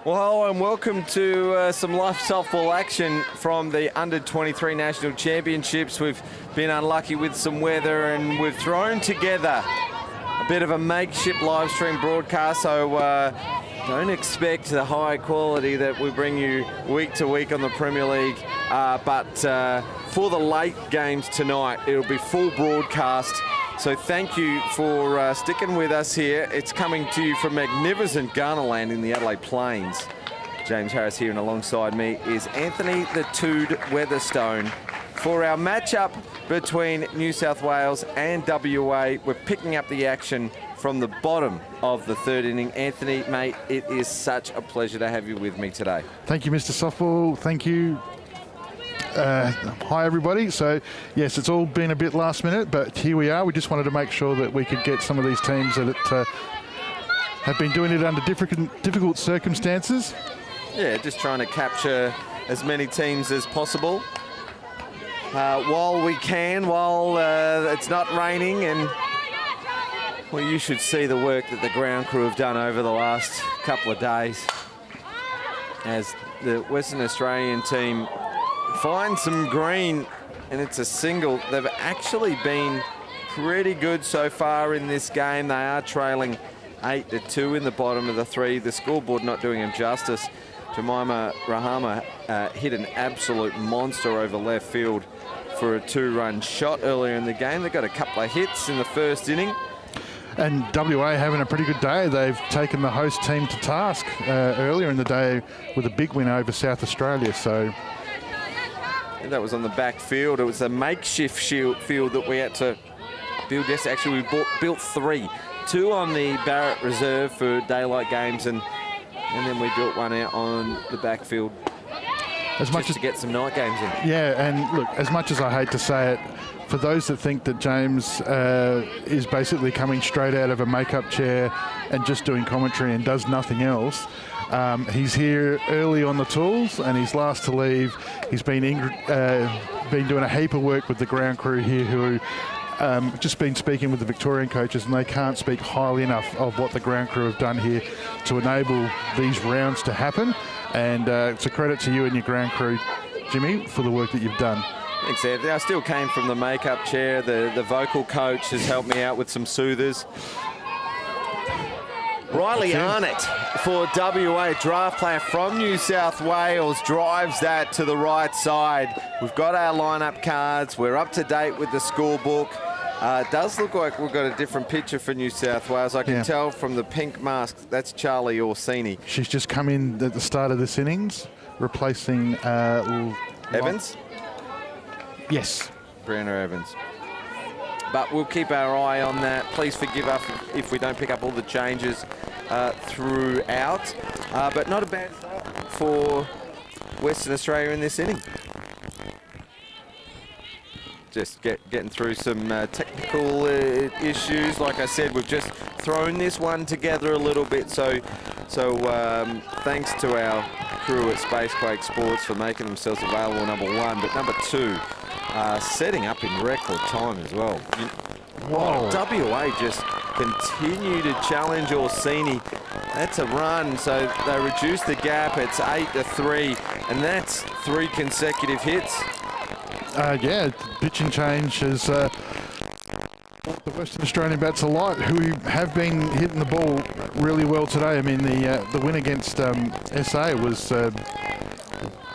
Well, hello and welcome to some live softball action from the Under-23 National Championships. We've been unlucky with some weather and we've thrown together a bit of a makeshift live stream broadcast, so don't expect the high quality that we bring you week to week on the Premier League, but for the late games tonight, it'll be full broadcast. So thank you for sticking with us here. It's coming to you from magnificent Ghanaland in the Adelaide Plains. James Harris here, and alongside me is Anthony the Tood Weatherstone. For our matchup between New South Wales and WA, we're picking up the action from the bottom of the third inning. Anthony, mate, it is such a pleasure to have you with me today. Thank you, Mr. Softball. Thank you. Hi, everybody. So, yes, it's all been a bit last minute, but here we are. We just wanted to make sure that we could get some of these teams that have been doing it under difficult circumstances. Yeah, just trying to capture as many teams as possible while we can, while it's not raining. And well, you should see the work that the ground crew have done over the last couple of days as the Western Australian team find some green, and it's a single. They've actually been pretty good so far in this game. They are trailing 8-2 in the bottom of the three. The scoreboard not doing them justice. Jemima Rahama hit an absolute monster over left field for a 2-run shot earlier in the game. They got a couple of hits in the first inning. And WA having a pretty good day. They've taken the host team to task earlier in the day with a big win over South Australia. So that was on the back field. It was a makeshift field that we had to build. Yes, actually, we built 3. 2 on the Barrett Reserve for daylight games, and then we built one out on the backfield to get some night games in. Yeah, and look, as much as I hate to say it, for those that think that James is basically coming straight out of a makeup chair and just doing commentary and does nothing else, he's here early on the tools and he's last to leave. He's been doing a heap of work with the ground crew here who just been speaking with the Victorian coaches, and they can't speak highly enough of what the ground crew have done here to enable these rounds to happen. And it's a credit to you and your ground crew, Jimmy, for the work that you've done. Thanks, Anthony. I still came from the makeup chair. The vocal coach has helped me out with some soothers. Riley Arnott for WA, draft player from New South Wales, drives that to the right side. We've got our lineup cards. We're up to date with the scorebook. It does look like we've got a different pitcher for New South Wales. I can tell from the pink mask, that's Charlie Orsini. She's just come in at the start of this innings, replacing Evans? Yes. Brianna Evans. But we'll keep our eye on that. Please forgive us if we don't pick up all the changes throughout. But not a bad start for Western Australia in this inning. Just getting through some technical issues. Like I said, we've just thrown this one together a little bit. So thanks to our crew at Spacequake Sports for making themselves available, number 1. But number 2, setting up in record time as well. Whoa. WA just continue to challenge Orsini. That's a run, so they reduce the gap. It's 8-3, and that's 3 consecutive hits. Yeah, pitching change is the Western Australian bats alight, who have been hitting the ball really well today. I mean, the win against SA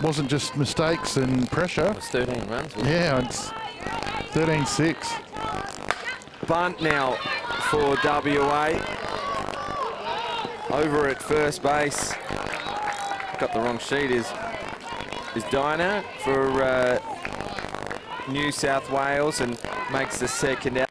wasn't just mistakes and pressure. It was 13 runs. Yeah, it's 13-6. Bunt now for WA. Over at first base. Got the wrong sheet. Is Dinah for New South Wales, and makes the second out.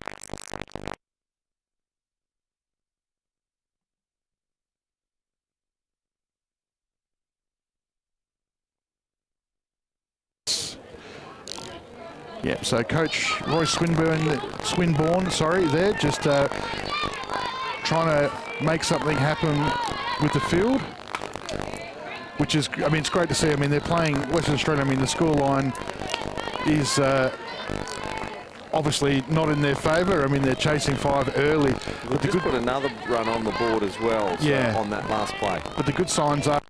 Yeah, so Coach Roy Swinburne, sorry, there, just trying to make something happen with the field, which is, I mean, it's great to see. I mean, they're playing Western Australia. I mean, the scoreline is obviously not in their favour. I mean, they're chasing 5 early. But they just put another run on the board as well, so on that last play. But the good signs are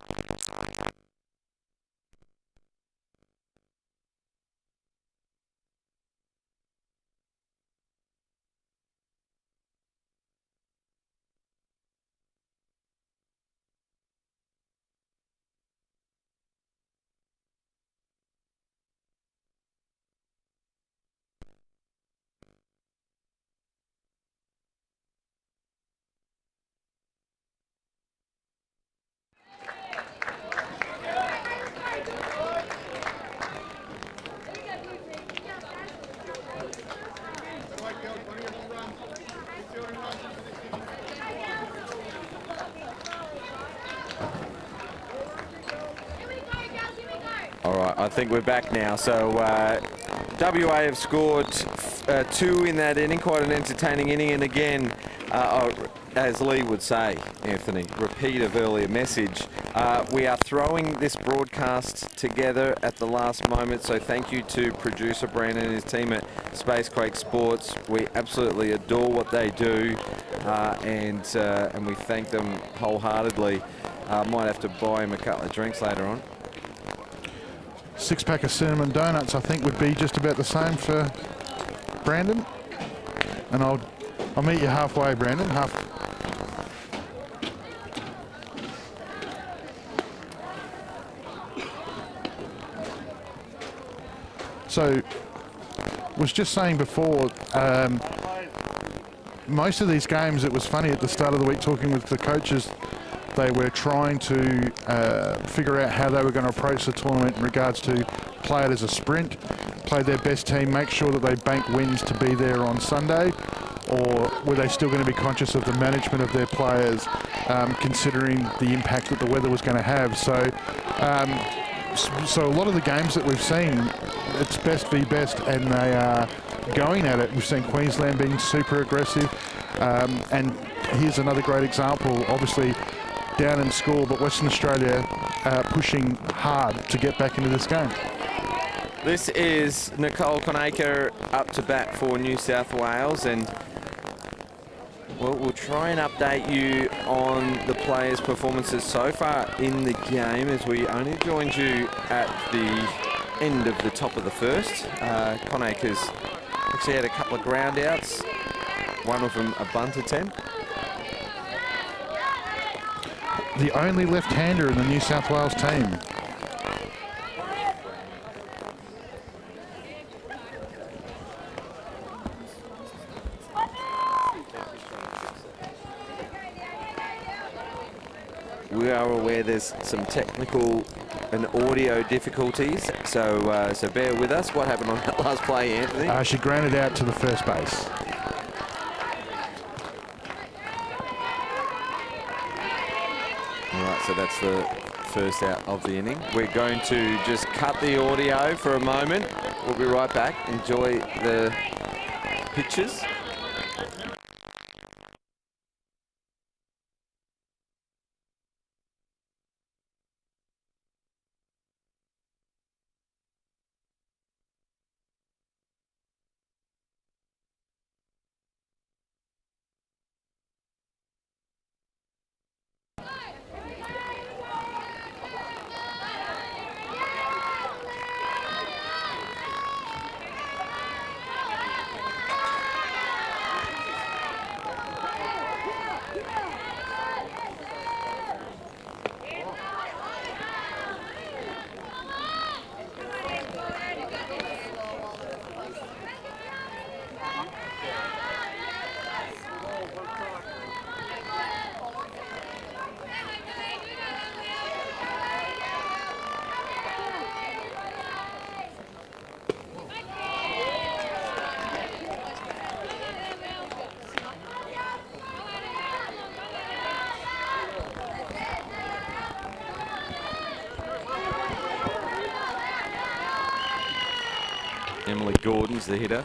I think we're back now. So WA have scored 2 in that inning, quite an entertaining inning. And again, as Lee would say, Anthony, repeat of earlier message, we are throwing this broadcast together at the last moment. So thank you to producer Brandon and his team at Space Quake Sports. We absolutely adore what they do, and we thank them wholeheartedly. Might have to buy him a couple of drinks later on. 6-pack of cinnamon donuts, I think, would be just about the same for Brandon. And I'll meet you halfway, Brandon. So, was just saying before, most of these games, it was funny at the start of the week talking with the coaches. They were trying to figure out how they were going to approach the tournament in regards to play it as a sprint, play their best team, make sure that they bank wins to be there on Sunday, or were they still going to be conscious of the management of their players, considering the impact that the weather was going to have. So a lot of the games that we've seen, it's best v best, and they are going at it. We've seen Queensland being super aggressive, and here's another great example, obviously down in school, but Western Australia pushing hard to get back into this game. This is Nicole Conacher up to bat for New South Wales, and we'll try and update you on the players' performances so far in the game, as we only joined you at the end of the top of the first. Conacher's actually had a couple of ground outs, one of them a bunt attempt. The only left-hander in the New South Wales team. We are aware there's some technical and audio difficulties, so so bear with us. What happened on that last play, Anthony? She grounded out to the first base. All right, so that's the first out of the inning. We're going to just cut the audio for a moment. We'll be right back. Enjoy the pictures. Emily Gordon's the hitter.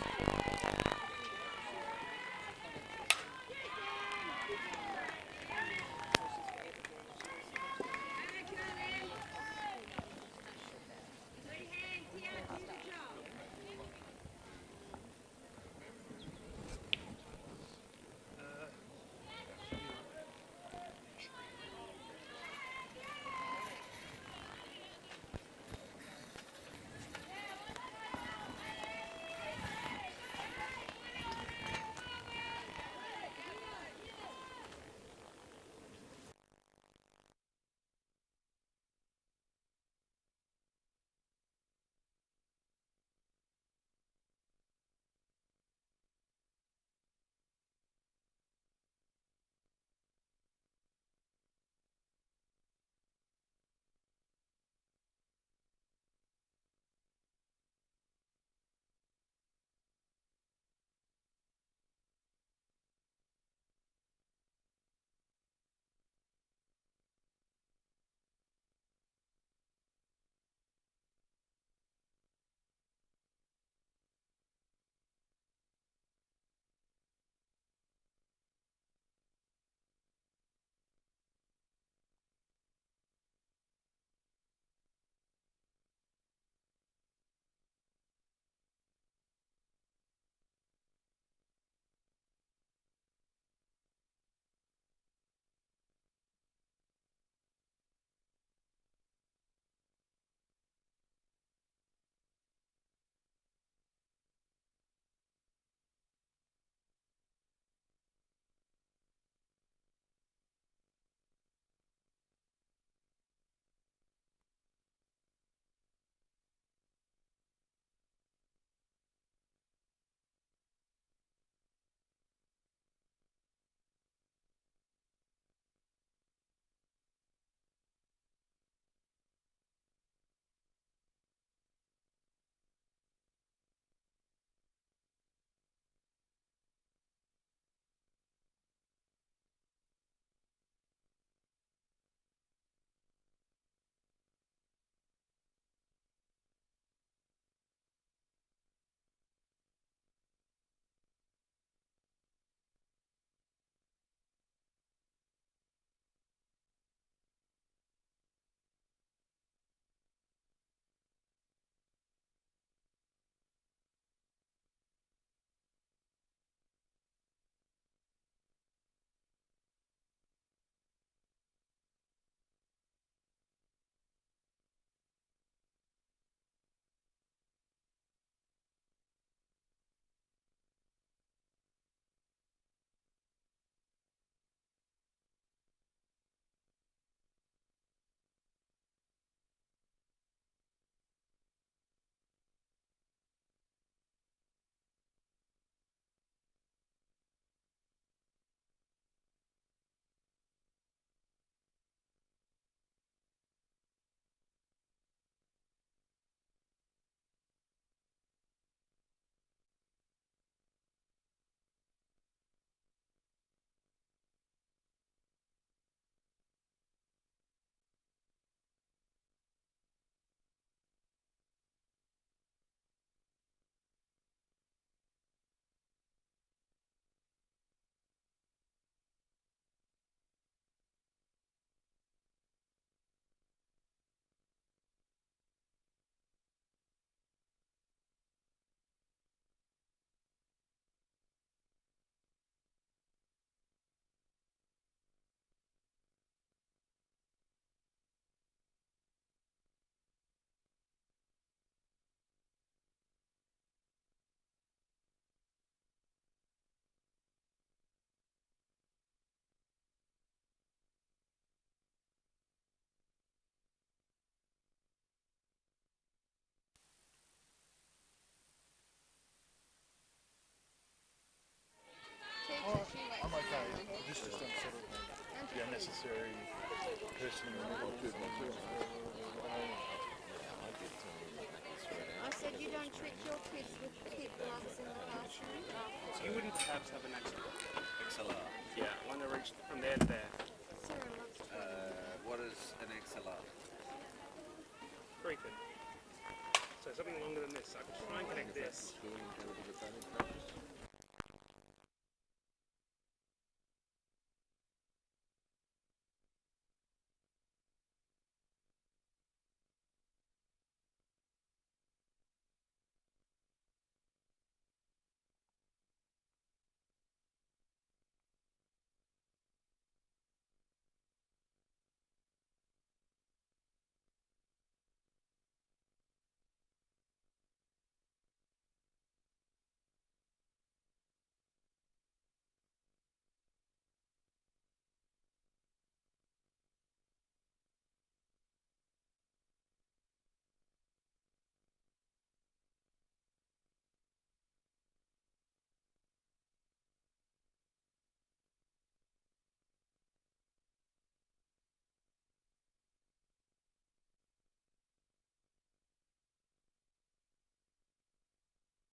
I said you don't treat your kids with kid gloves in the classroom. So you wouldn't perhaps have an XLR? XLR. Yeah, one that reached from there to there. Sarah loves to. What is an XLR? 3 feet. So something longer than this. I could try and connect this.